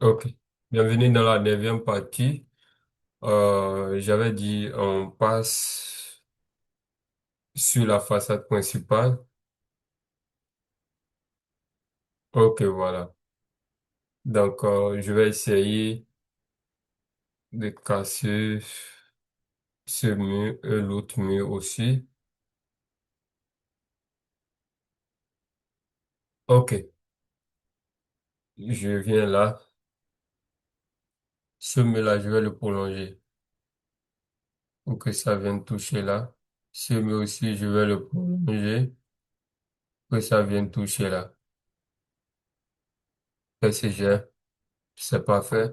Ok. Bienvenue dans la neuvième partie. J'avais dit on passe sur la façade principale. Ok, voilà. Donc, je vais essayer de casser ce mur et l'autre mur aussi. Ok, je viens là. Ce mur-là, je vais le prolonger pour que ça vienne toucher là. Ce mur aussi, je vais le prolonger pour que ça vienne toucher là. Qu'est-ce que j'ai? C'est parfait.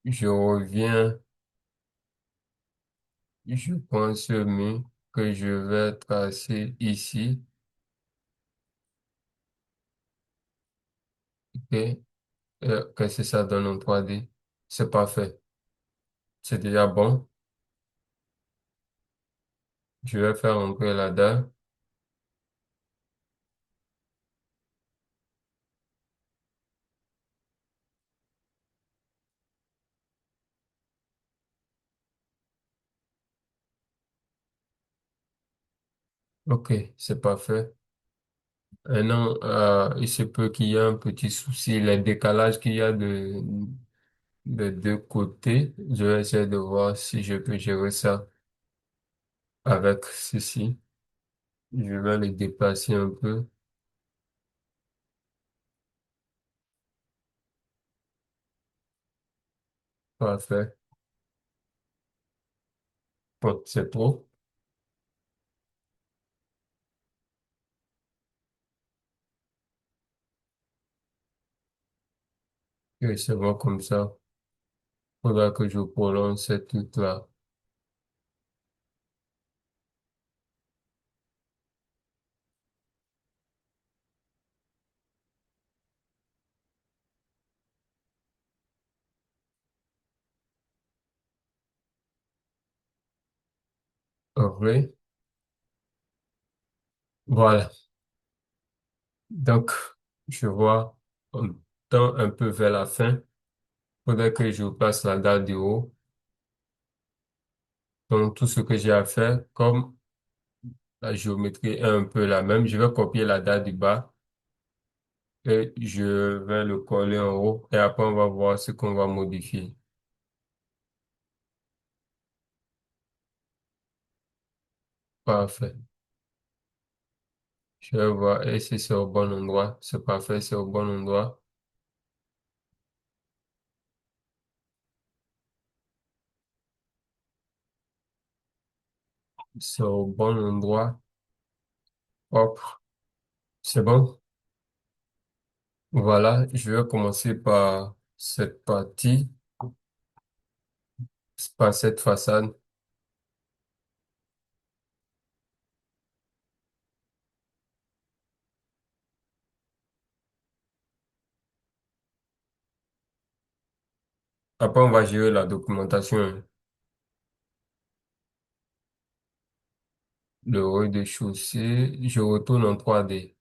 Je reviens. Je prends ce mur que je vais tracer ici. Et qu'est-ce que ça donne en 3D? C'est parfait. C'est déjà bon. Je vais faire entrer la dalle. Ok, c'est parfait. Maintenant, il se peut qu'il y ait un petit souci. Les décalages qu'il y a de deux côtés, je vais essayer de voir si je peux gérer ça avec ceci. Je vais le déplacer un peu. Parfait. Bon, c'est trop. Et c'est bon comme ça. Faudra que je prolonge cette truc-là. Ok. Voilà. Donc, je vois, on tend un peu vers la fin. Faudrait que je passe la date du haut. Donc, tout ce que j'ai à faire, comme la géométrie est un peu la même, je vais copier la date du bas et je vais le coller en haut. Et après, on va voir ce qu'on va modifier. Parfait. Je vais voir et si c'est au bon endroit. C'est parfait, c'est au bon endroit. C'est au bon endroit. Hop, c'est bon. Voilà, je vais commencer par cette partie, par cette façade. Après, on va gérer la documentation. Le rez-de-chaussée, je retourne en 3D.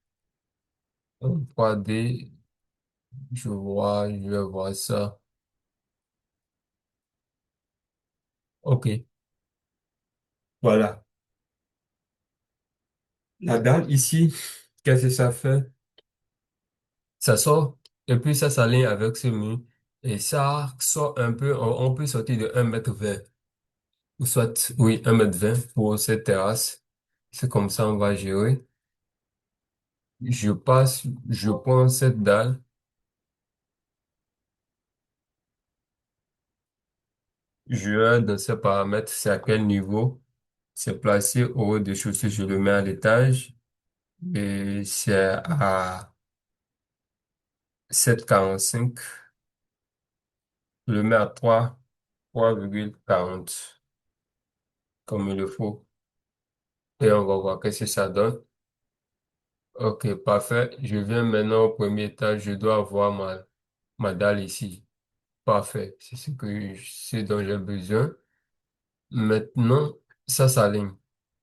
En 3D, je vais voir ça. OK. Voilà. La dalle ici, qu'est-ce que ça fait? Ça sort, et puis ça s'aligne avec ce mur. Et ça sort un peu, on peut sortir de 1,20 m. Ou soit, oui, 1,20 m pour cette terrasse. C'est comme ça on va gérer. Je prends cette dalle, je vais dans ces paramètres, c'est à quel niveau. C'est placé au rez-de-chaussée, je le mets à l'étage et c'est à 7,45. Je le mets à 3,40 comme il le faut. Et on va voir qu'est-ce que ça donne. Ok, parfait. Je viens maintenant au premier étage. Je dois avoir ma dalle ici. Parfait. C'est ce dont j'ai besoin. Maintenant, ça s'aligne.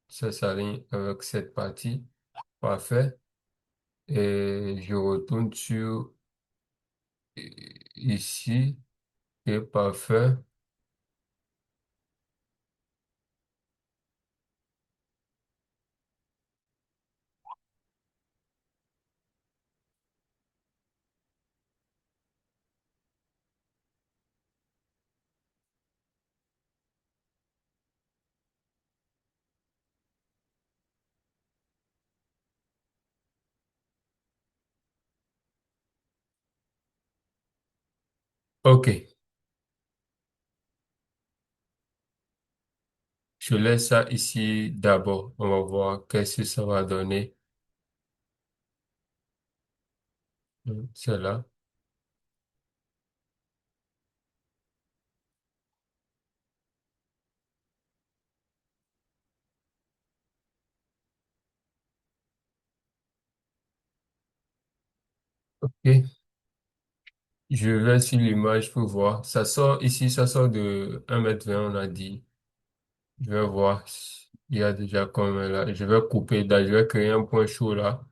Ça s'aligne avec cette partie. Parfait. et je retourne sur ici. Et parfait. OK. Je laisse ça ici d'abord. On va voir qu'est-ce que ça va donner. C'est là. OK. Je vais sur l'image pour voir. Ça sort ici, ça sort de 1,20 m, on a dit. Je vais voir. Il y a déjà combien là. Je vais couper. Je vais créer un point chaud là.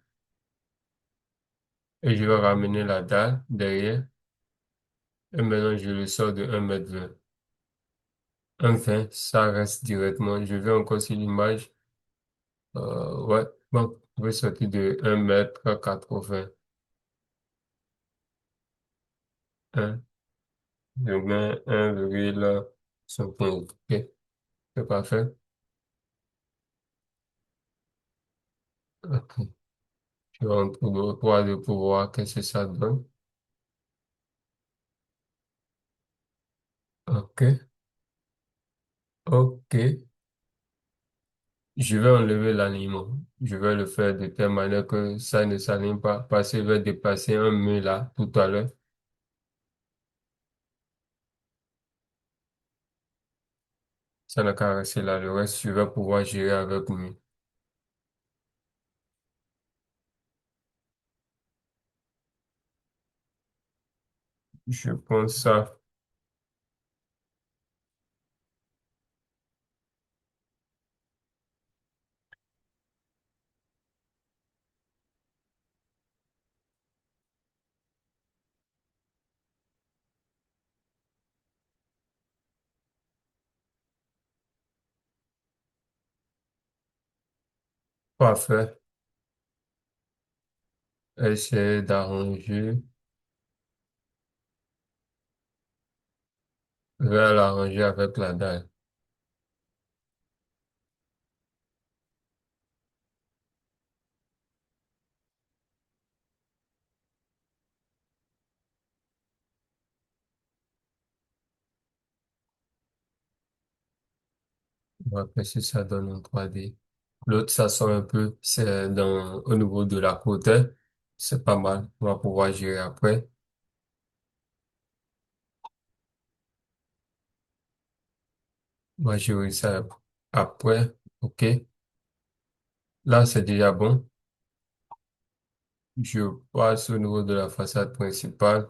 Et je vais ramener la dalle derrière. Et maintenant, je le sors de 1,20 m. 1,20, ça reste directement. Je vais encore sur l'image. Ouais. Bon, je vais sortir de 1,80 m. Je mets 1,75. OK. C'est parfait. OK. Je rentre au 3 de pouvoir. Qu'est-ce que ça donne? OK. OK. Je vais enlever l'alignement. Je vais le faire de telle manière que ça ne s'aligne pas parce que je vais dépasser un mur là tout à l'heure. Ça n'a qu'à rester là. Le reste, je vais pouvoir gérer avec lui. Je pense ça. Parfait. Essayer d'arranger. Je vais l'arranger avec la dalle. On va voir si ça donne en 3D. L'autre, ça sort un peu. C'est au niveau de la côte. C'est pas mal. On va pouvoir gérer après. On va gérer ça après. OK. Là, c'est déjà bon. Je passe au niveau de la façade principale.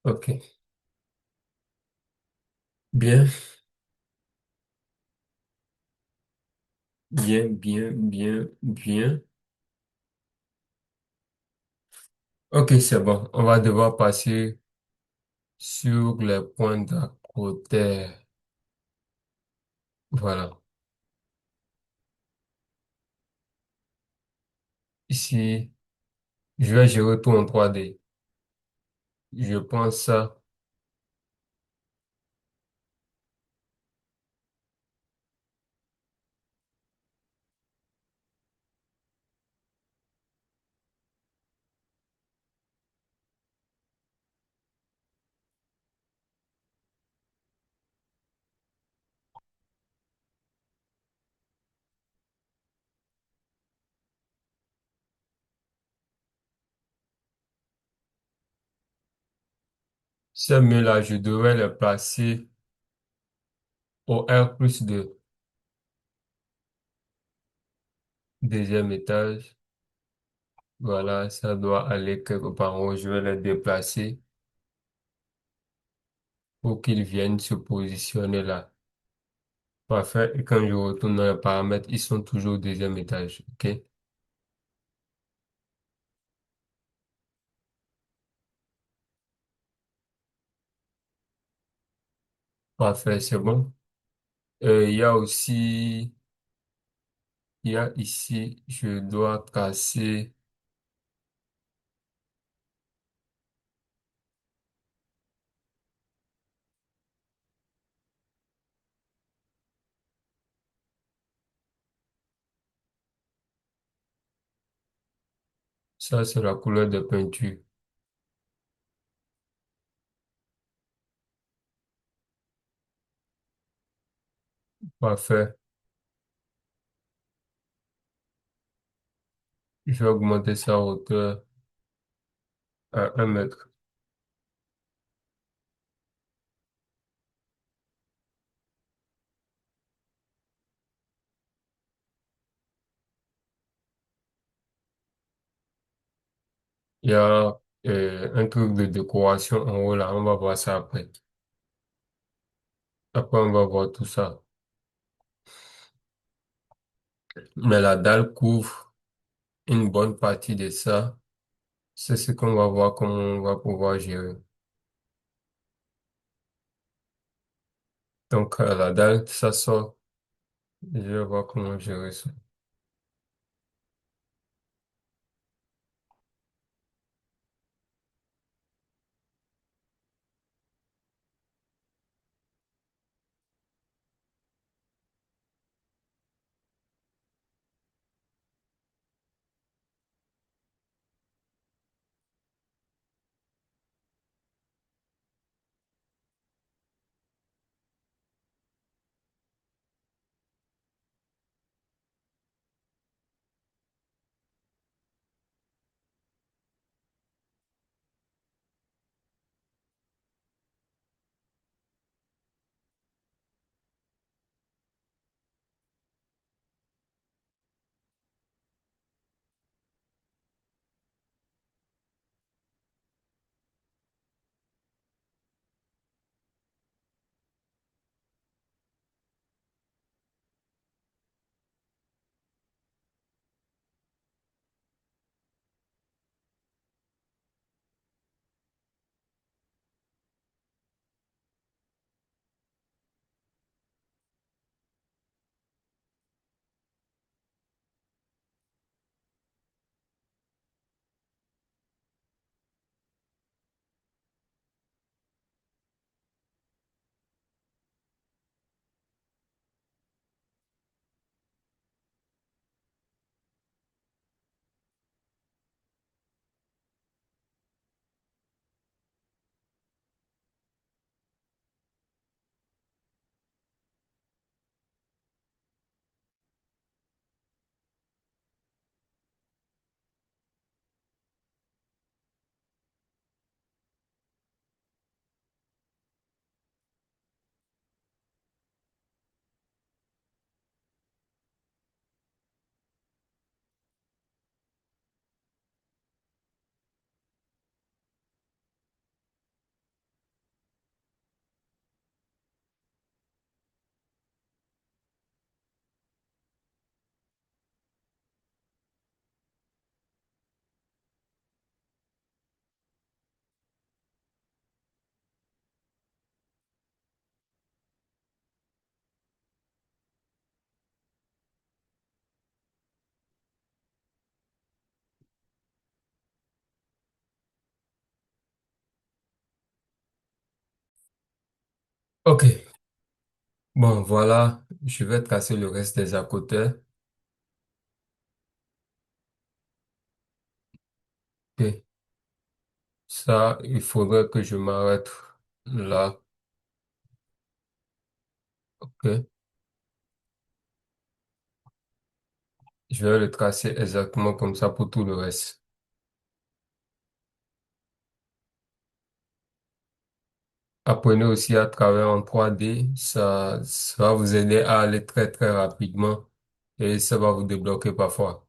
OK. Bien, bien, bien, bien, bien. OK, c'est bon. On va devoir passer sur les points d'à côté. Voilà. Ici, je vais gérer tout en 3D. Je pense ça. Ces murs-là, je devrais les placer au R+2, deuxième étage. Voilà, ça doit aller quelque part en haut. Je vais les déplacer pour qu'ils viennent se positionner là. Parfait. Et quand je retourne dans les paramètres, ils sont toujours au deuxième étage. OK? Parfait, c'est bon. Il y a aussi, il y a ici, je dois casser, ça c'est la couleur de peinture. Parfait. Je vais augmenter sa hauteur à 1 mètre. Il y a un truc de décoration en haut là, on va voir ça après. Après, on va voir tout ça. Mais la dalle couvre une bonne partie de ça. C'est ce qu'on va voir comment on va pouvoir gérer. Donc, la dalle, ça sort. Je vais voir comment gérer ça. OK. Bon, voilà. Je vais tracer le reste des à côté. OK. Ça, il faudrait que je m'arrête là. OK. Je vais le tracer exactement comme ça pour tout le reste. Apprenez aussi à travailler en 3D. Ça va vous aider à aller très, très rapidement et ça va vous débloquer parfois.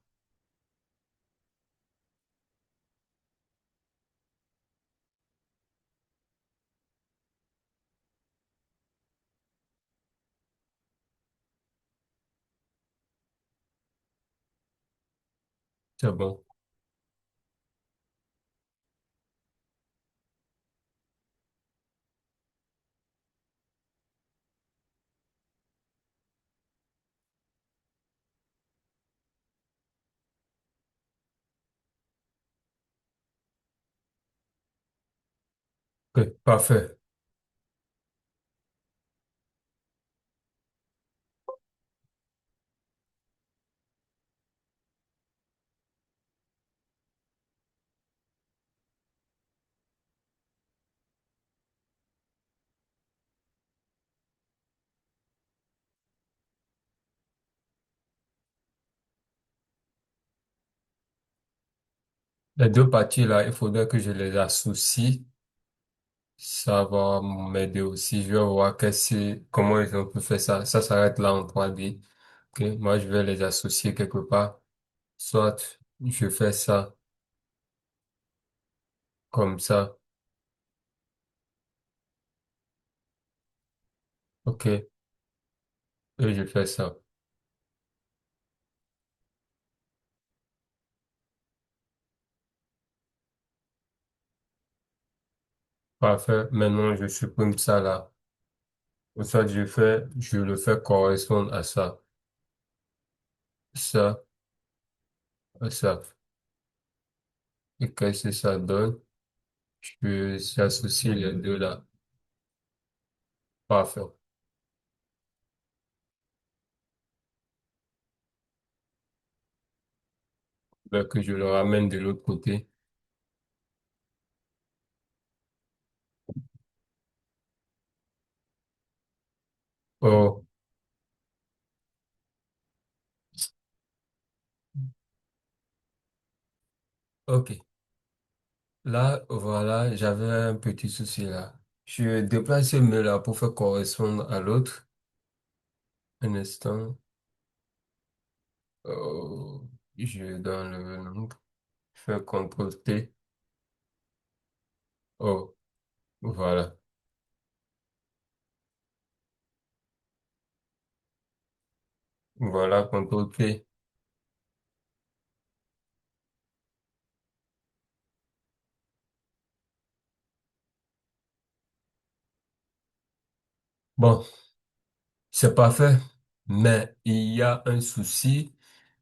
C'est bon. Ok, parfait. Les deux parties là, il faudrait que je les associe. Ça va m'aider aussi. Je vais voir comment ils peut faire ça. Ça s'arrête là en 3D. Ok, moi, je vais les associer quelque part. Soit je fais ça comme ça. Ok, et je fais ça. Parfait. Maintenant, je supprime ça là. Ou soit je le fais correspondre à ça. Ça, à ça. Et qu'est-ce que ça donne? J'associe les deux là. Parfait. Ben, que je le ramène de l'autre côté. Oh, ok. Là, voilà, j'avais un petit souci là. Je déplace ce mot là pour faire correspondre à l'autre. Un instant. Oh, je donne le nom. Je fais CTRL T. Oh, voilà. Voilà, CTRL T. Bon, c'est parfait. Mais il y a un souci.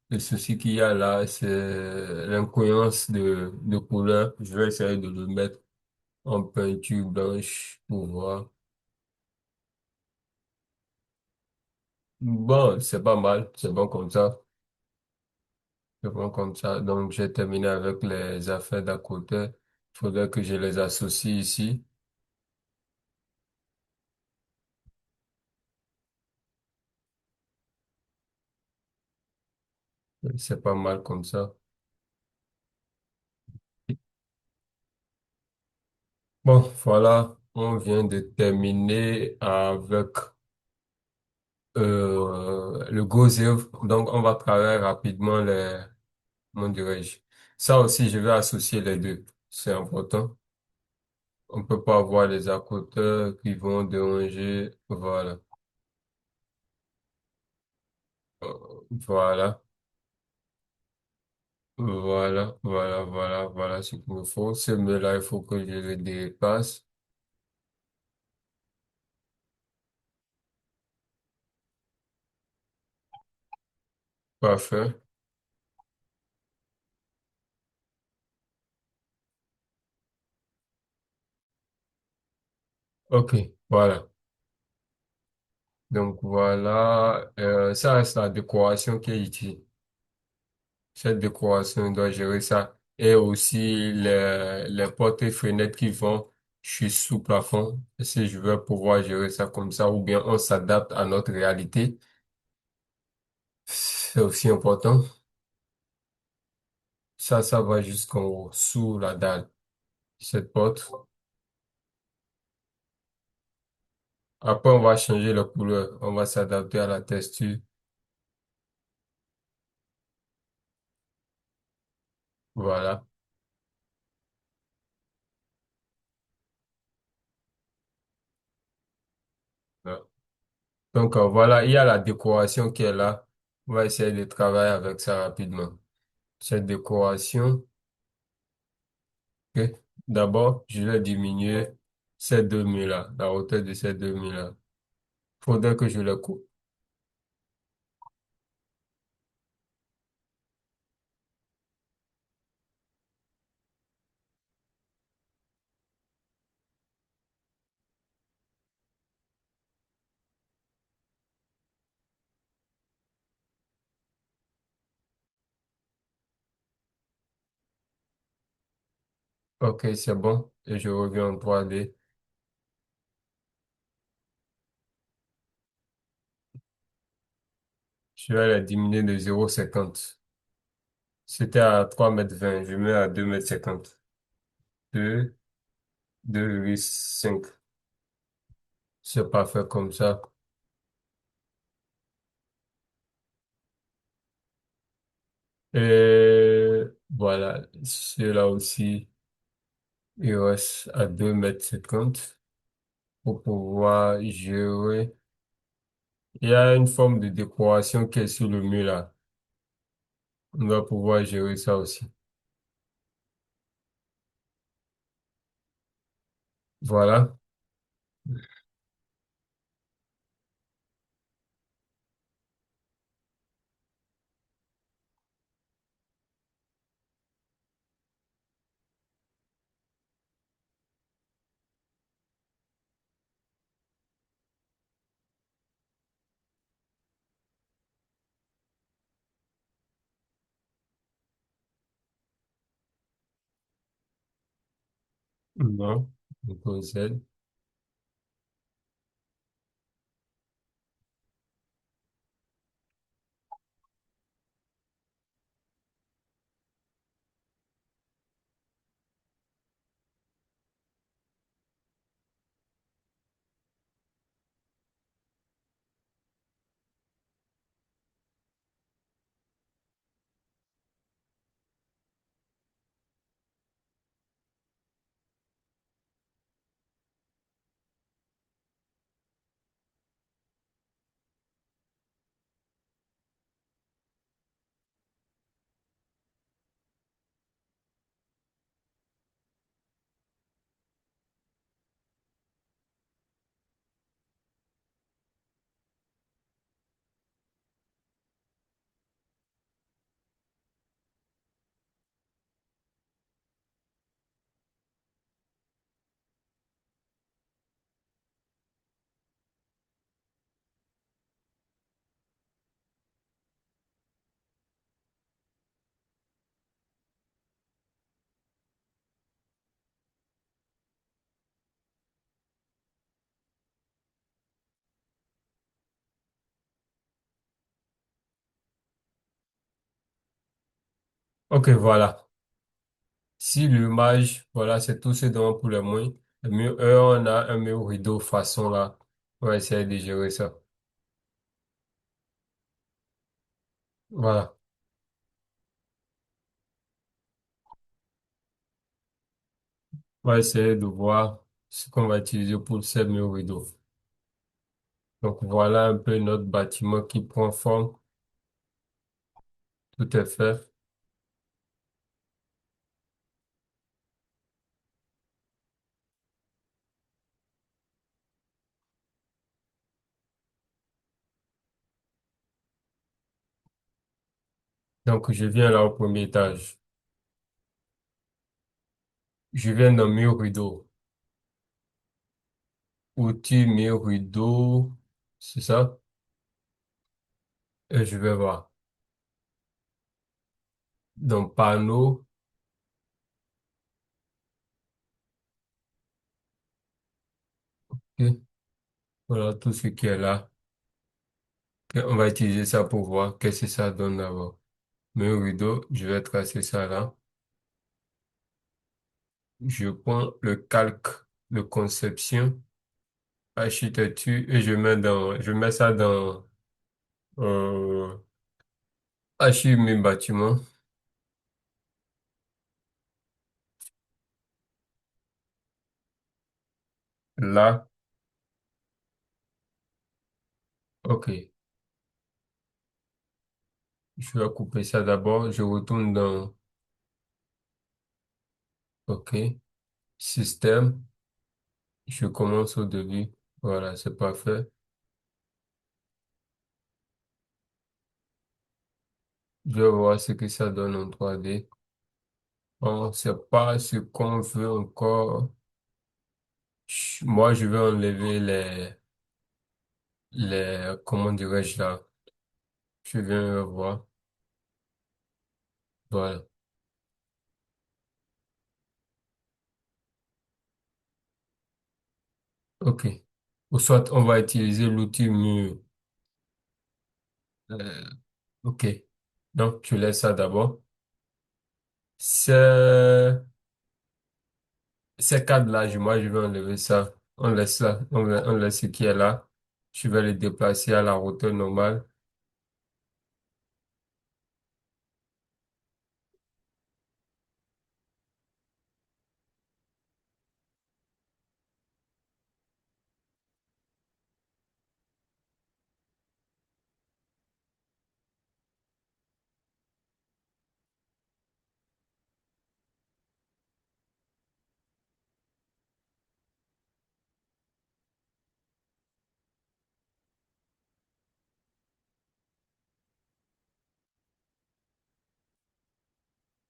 Le souci qu'il y a là, c'est l'incohérence de couleur. Je vais essayer de le mettre en peinture blanche pour voir. Bon, c'est pas mal. C'est bon comme ça. C'est bon comme ça. Donc, j'ai terminé avec les affaires d'à côté. Il faudrait que je les associe ici. C'est pas mal comme ça. Bon, voilà. On vient de terminer avec le Gaussive. Donc, on va travailler rapidement comment dirais-je? Ça aussi, je vais associer les deux. C'est important. On peut pas avoir les accoteurs qui vont déranger. Voilà. Voilà. Voilà ce qu'il me faut. Ce mot-là, il faut que je le dépasse. Parfait. OK. Voilà. Donc, voilà. Ça reste la décoration qui est ici. Cette décoration doit gérer ça. Et aussi les portes et fenêtres qui vont juste sous plafond. Si je veux pouvoir gérer ça comme ça, ou bien on s'adapte à notre réalité. C'est aussi important. Ça va jusqu'en haut, sous la dalle. Cette porte. Après, on va changer la couleur. On va s'adapter à la texture. Voilà. Voilà. Donc, voilà, il y a la décoration qui est là. On va essayer de travailler avec ça rapidement. Cette décoration, ok. D'abord, je vais diminuer ces deux murs-là, la hauteur de ces deux murs-là. Faudrait que je les coupe. Ok, c'est bon. Et je reviens en 3D. Je vais la diminuer de 0,50. C'était à 3,20 m. Je mets à 2,50 m. 2, 2,5. C'est parfait comme ça. Et voilà, celui-là aussi, il reste à 2,50 m pour pouvoir gérer. Il y a une forme de décoration qui est sur le mur là. On va pouvoir gérer ça aussi. Voilà. Non, on possède. Ok, voilà. Si l'image, voilà, c'est tout ce dont pour le moins. Le mieux, on a un mur rideau façon là. On va essayer de gérer ça. Voilà. On va essayer de voir ce qu'on va utiliser pour ces murs rideaux. Donc voilà un peu notre bâtiment qui prend forme. Tout est fait. Donc je viens là au premier étage. Je viens dans mur rideau. Outil mur rideau. C'est ça? Et je vais voir. Donc panneau. Ok. Voilà tout ce qui est là. Ok, on va utiliser ça pour voir qu'est-ce que ça donne d'abord. Mur rideau, je vais tracer ça là. Je prends le calque de conception, architecture et je mets ça dans archive mes bâtiments. Là, ok. Je vais couper ça d'abord. Je retourne dans, OK, système. Je commence au début. Voilà, c'est parfait. Je vais voir ce que ça donne en 3D. On ne sait pas ce qu'on veut encore. Moi, je vais enlever comment dirais-je là? Je viens voir. Voilà. OK. Ou soit on va utiliser l'outil mur. Euh, OK. Donc, tu laisses ça d'abord. C'est Ces cadres-là, moi, je vais enlever ça. On laisse ça. On laisse ce qui est là. Je vais le déplacer à la hauteur normale.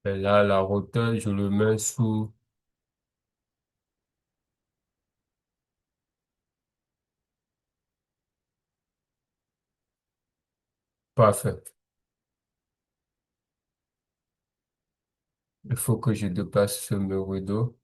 Et là, la hauteur, je le mets sous. Parfait. Il faut que je déplace ce rideau.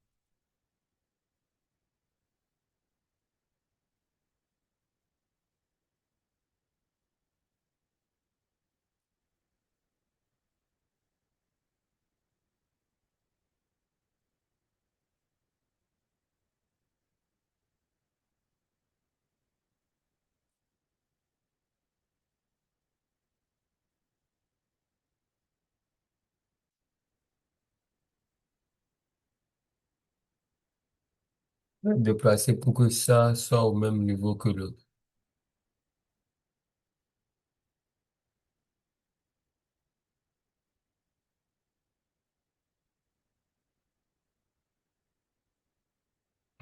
Déplacer pour que ça soit au même niveau que l'autre.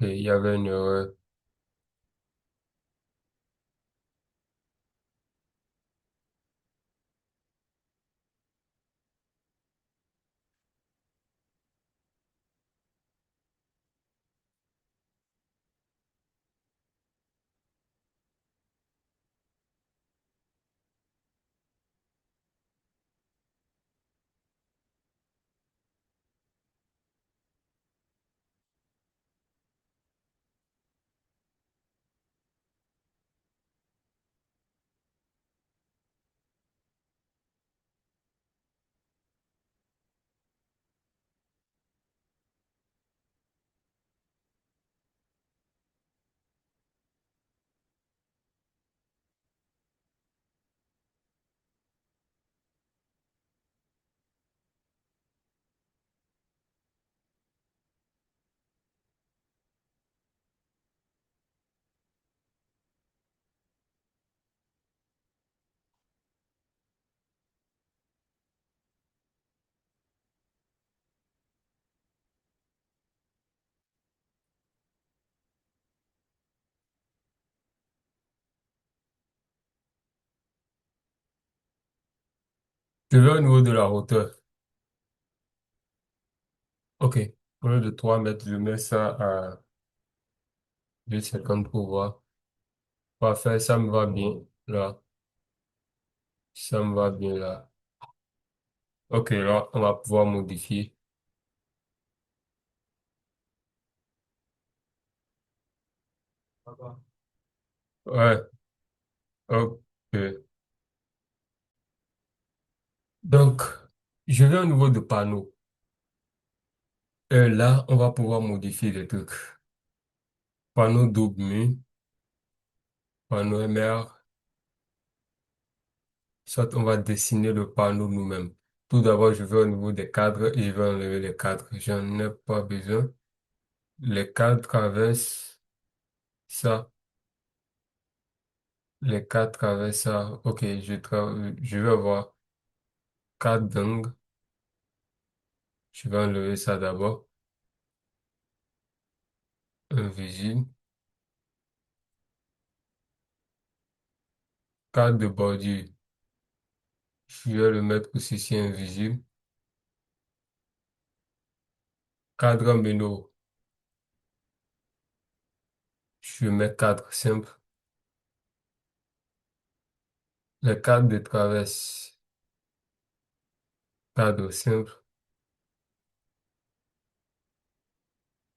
Et il y avait une erreur. Je vais au niveau de la hauteur. OK. Au lieu de 3 mètres, je mets ça à 2,50 pour voir. Parfait, ça me va bien. Là, ça me va bien là. OK, là, on va pouvoir modifier. Ouais, OK. Donc, je vais au niveau de panneau. Là, on va pouvoir modifier les trucs. Panneau double mur, panneau MR, soit on va dessiner le panneau nous-mêmes. Tout d'abord, je vais au niveau des cadres et je vais enlever les cadres. J'en ai pas besoin. Les cadres traversent ça. Les cadres traversent ça. OK, je vais voir. Cadre d'angle. Je vais enlever ça d'abord. Invisible. Cadre de bordure. Je vais le mettre aussi ici invisible. Cadre méno. Je mets cadre simple. Le cadre de traverse. Cadre simple.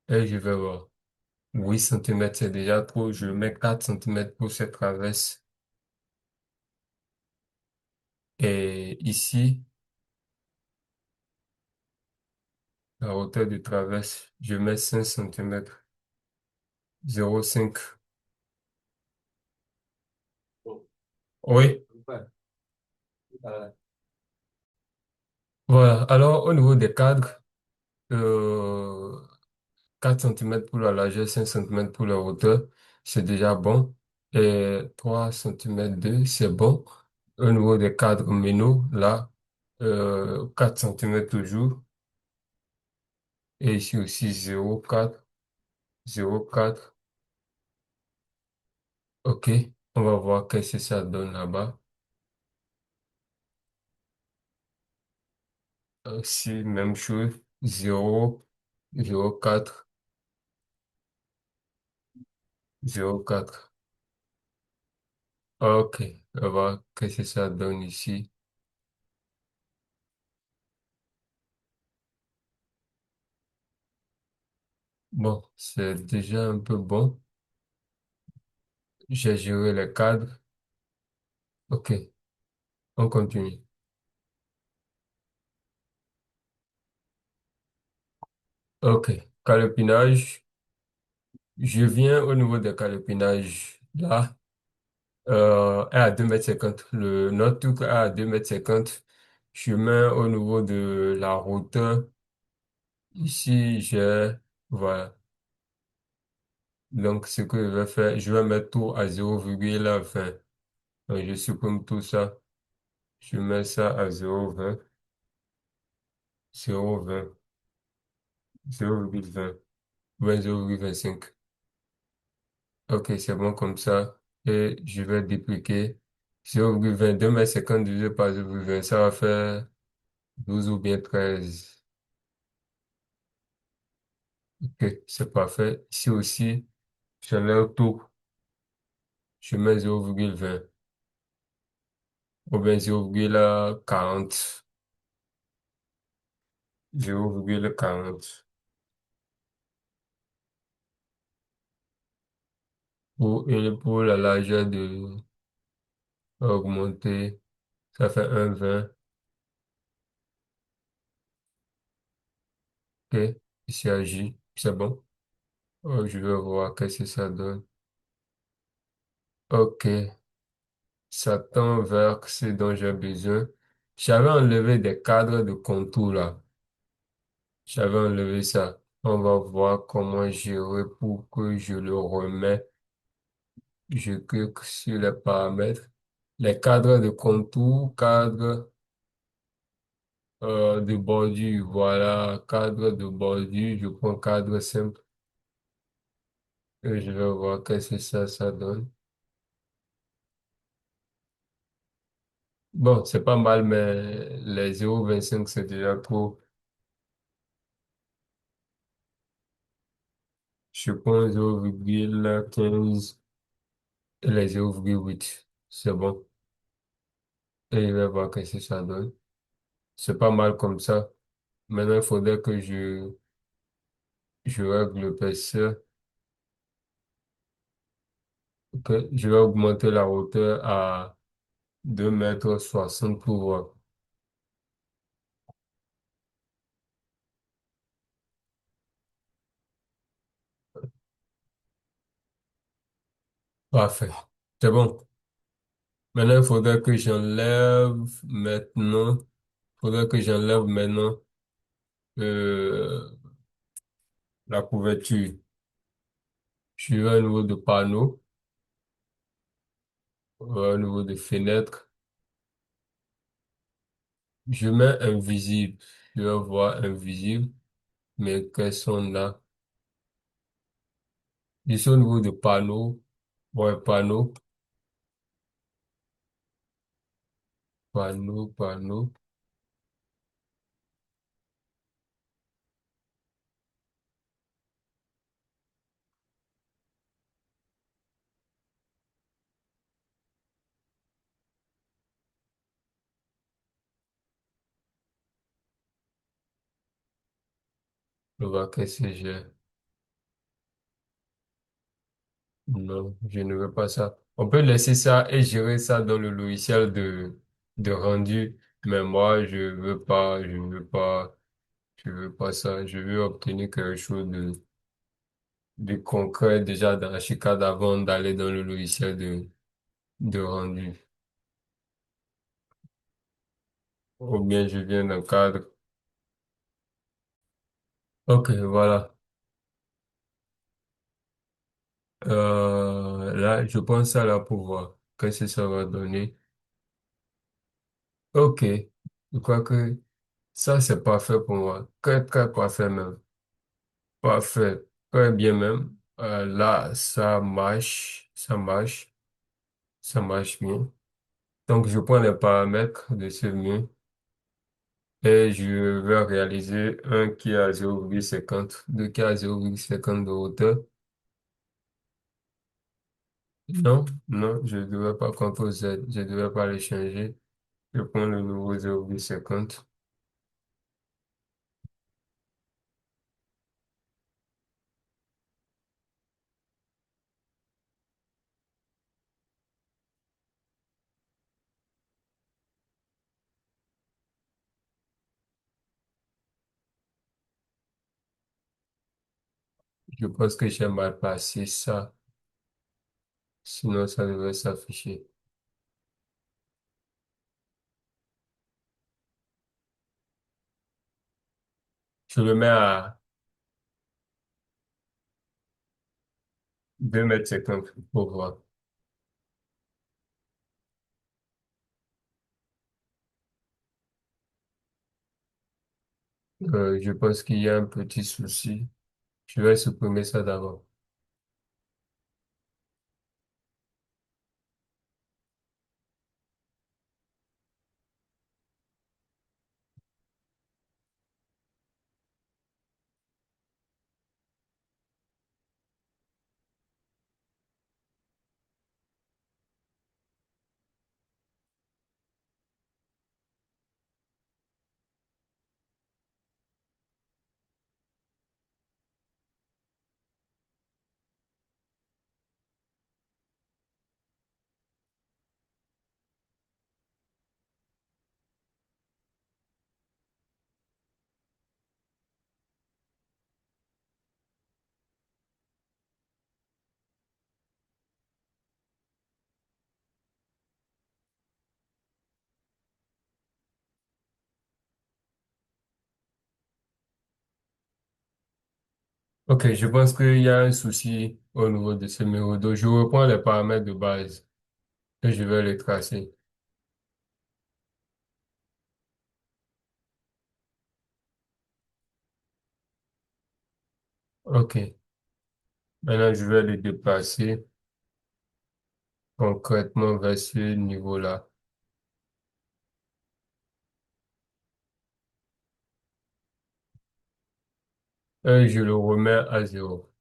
Et je vais voir. 8 centimètres, c'est déjà trop. Je mets 4 centimètres pour cette traverse. Et ici, la hauteur de traverse, je mets 5 centimètres. 0,5. Oui. Voilà. Alors, au niveau des cadres, euh, 4 centimètres pour la largeur, 5 centimètres pour la hauteur, c'est déjà bon. Et 3 centimètres 2, c'est bon. Au niveau des cadres ménaux, là, 4 centimètres toujours. Et ici aussi 0,4, 0,4. OK. On va voir qu'est-ce que ça donne là-bas. Aussi, même chose. 0, 0,4, 0,4. OK. On va voir qu'est-ce que ça donne ici. Bon, c'est déjà un peu bon. J'ai géré les cadres. OK, on continue. OK, calopinage. Je viens au niveau des calopinages. Là, est à 2,50 m. Le notebook est à 2,50 m. Je mets au niveau de la hauteur. Ici, j'ai, voilà. Donc, ce que je vais faire, je vais mettre tout à 0,20. Donc, je supprime tout ça. Je mets ça à 0,20, 0,20, 0,20, 0,25. Ok, c'est bon comme ça. Et je vais dupliquer 0,22 mais 50 divisé par 0,20. Ça va faire 12 ou bien 13. Ok, c'est parfait. Ici aussi, j'enlève tout. Je mets 0,20 ou bien 0,40. 0,40. Et pour la largeur de augmenter, ça fait 1,20. Ok, ici agit. C'est bon. Je vais voir qu'est-ce que ça donne. Ok. Ça tend vers ce dont j'ai besoin. J'avais enlevé des cadres de contour là. J'avais enlevé ça. On va voir comment gérer pour que je le remette. Je clique sur les paramètres. Les cadres de contour, cadre de bordure. Voilà, cadre de bordure. Je prends cadre simple et je vais voir qu'est-ce que ça donne. Bon, c'est pas mal, mais les 0,25 c'est déjà trop. Je prends 0,15 et les 0,8. C'est bon. Et je vais voir qu'est-ce que ça donne. C'est pas mal comme ça. Maintenant, il faudrait que je règle l'épaisseur. Ok. Je vais augmenter la hauteur à 2,60 m pour voir. Parfait. C'est bon. Maintenant, il faudrait que j'enlève maintenant euh, la couverture. Je vais au niveau de panneau, au niveau de fenêtre. Je mets invisible. Je vais voir invisible. Mais quels sont là? Je suis au niveau de panneau. Ouais, panneau, panneau. On va voir qu'est-ce que j'ai. Non, je ne veux pas ça. On peut laisser ça et gérer ça dans le logiciel de rendu. Mais moi, je veux pas ça. Je veux obtenir quelque chose de concret déjà dans Archicad avant d'aller dans le logiciel de rendu. Ou bien je viens d'un cadre. Ok, voilà. Là, je pense à la pouvoir. Qu'est-ce que ça va donner? Ok. Je crois que ça, c'est parfait pour moi. Très, très parfait même. Parfait. Très bien même. Là, ça marche bien. Donc, je prends les paramètres de ce mur et je vais réaliser un qui est à 0,50, deux qui est à 0,50 de hauteur. Non, non, je ne devrais pas CTRL Z, je ne devrais pas le changer. Je prends le nouveau 0,50. Je pense que j'ai mal placé ça, sinon ça devrait s'afficher. Je le mets à 2,50 m pour voir. Je pense qu'il y a un petit souci. Je vais supprimer ça d'abord. Ok, je pense qu'il y a un souci au niveau de ce numéro. Donc, je reprends les paramètres de base et je vais les tracer. Ok, maintenant je vais les déplacer concrètement vers ce niveau-là. Et je le remets à zéro.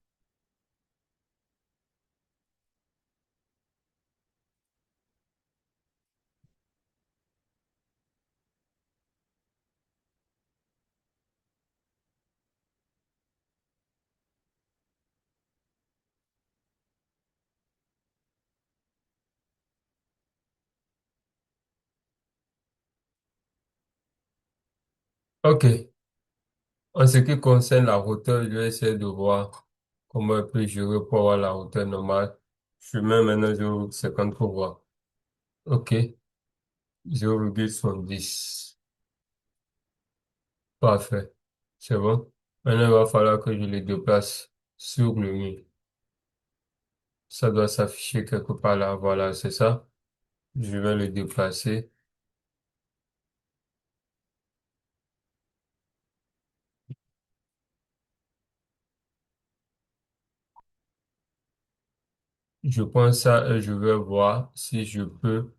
Ok, en ce qui concerne la hauteur, je vais essayer de voir comment on peut gérer pour avoir la hauteur normale. Je mets maintenant 0,50 pour voir. Ok, 0,70. Parfait. C'est bon. Maintenant, il va falloir que je les déplace sur le mur. Ça doit s'afficher quelque part là. Voilà, c'est ça. Je vais le déplacer. Je prends ça et je vais voir si je peux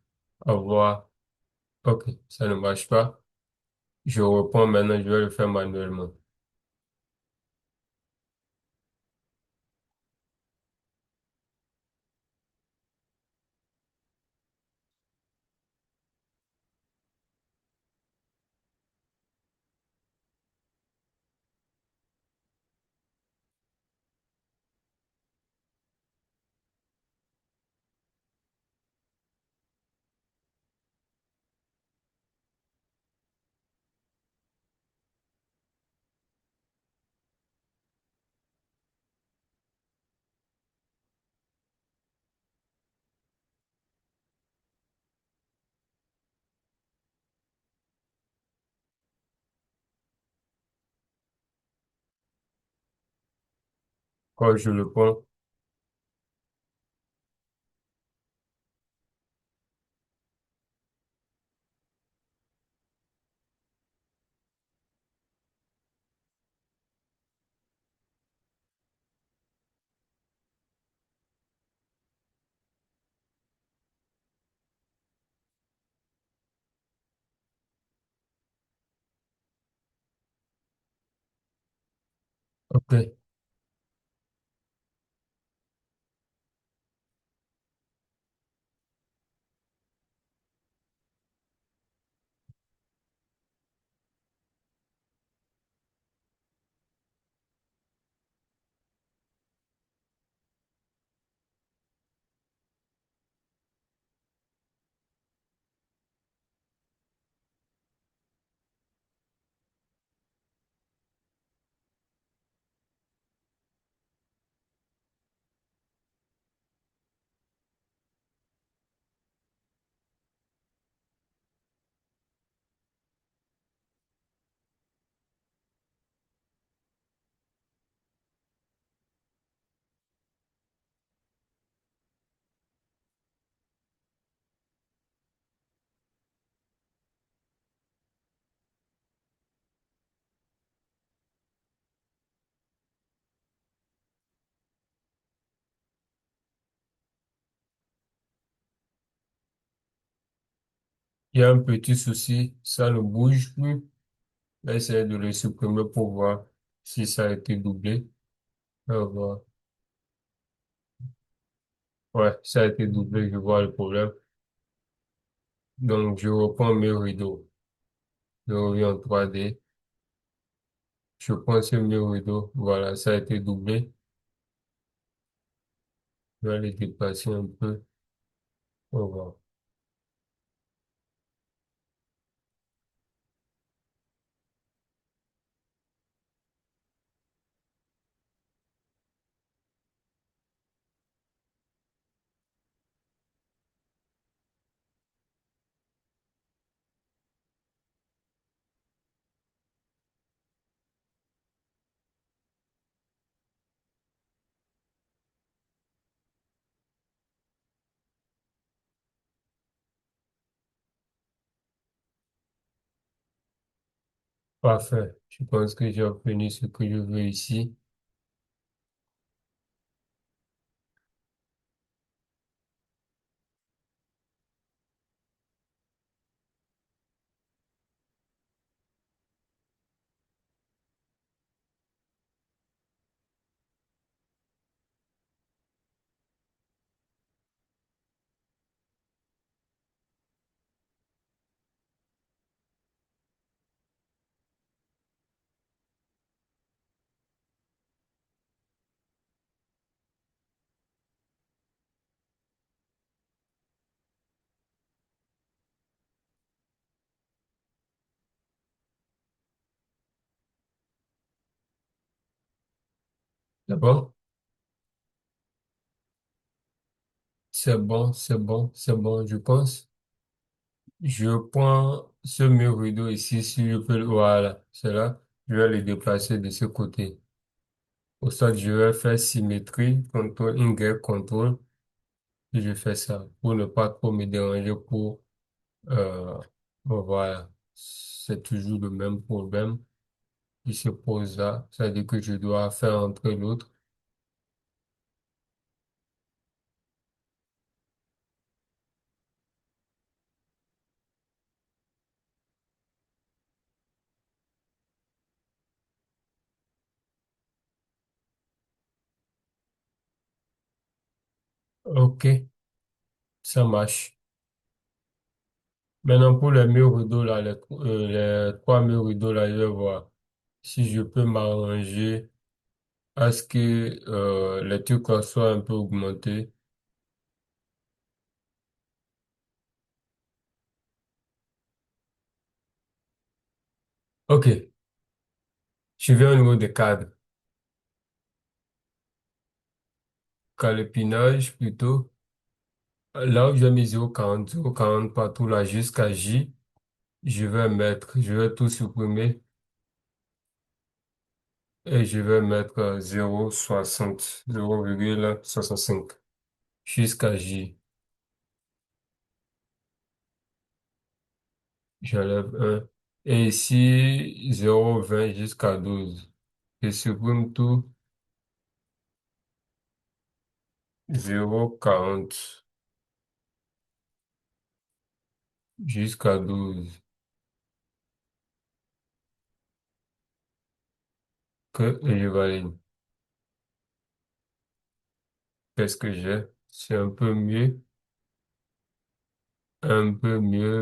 avoir. Ok, ça ne marche pas. Je reprends maintenant, je vais le faire manuellement. Quand je le prends, ok, il y a un petit souci, ça ne bouge plus. Je vais essayer de le supprimer pour voir si ça a été doublé. On va voir. Ouais, ça a été doublé, je vois le problème. Donc, je reprends mes rideaux. Je reviens en 3D. Je prends ce mes rideaux. Voilà, ça a été doublé. Je vais les déplacer un peu. On va voir. Parfait. Je pense que j'ai obtenu ce que je veux ici. C'est bon? C'est bon, c'est bon, c'est bon, je pense. Je prends ce mur rideau ici, si je peux, voilà, c'est là. Je vais le déplacer de ce côté. Au soit, je vais faire symétrie, contrôle, Y, contrôle, et je fais ça pour ne pas trop me déranger pour, euh, bon, voilà. C'est toujours le même problème qui se pose là. C'est-à-dire que je dois faire entrer l'autre. Ok, ça marche. Maintenant, pour les murs rideaux, là, les trois murs rideaux, là, je vais voir si je peux m'arranger à ce que les trucs soient un peu augmentés. Ok, je vais au niveau des cadres. Calepinage, plutôt. Là où j'ai mis 0,40, 0,40 partout, là, jusqu'à J, je vais tout supprimer et je vais mettre 0,60, 0,65 jusqu'à J. J'enlève un. Et ici, 0,20 jusqu'à 12. Je supprime tout, 0,40 jusqu'à 12. Et je valide. Qu'est-ce que j'ai? C'est un peu mieux,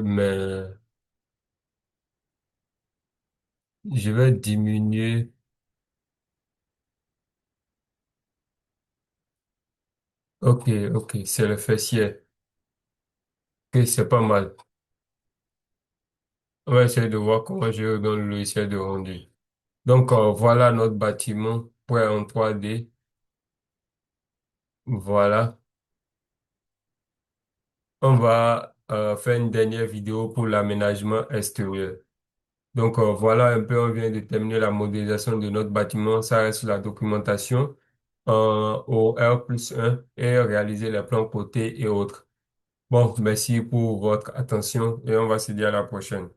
mais je vais diminuer. Ok, ok, c'est le fessier. Ok, c'est pas mal. On va essayer de voir comment je donne le logiciel de rendu. Donc, voilà notre bâtiment prêt en 3D. Voilà. On va faire une dernière vidéo pour l'aménagement extérieur. Donc, voilà un peu, on vient de terminer la modélisation de notre bâtiment. Ça reste la documentation au R+1 et réaliser les plans côté et autres. Bon, merci pour votre attention et on va se dire à la prochaine.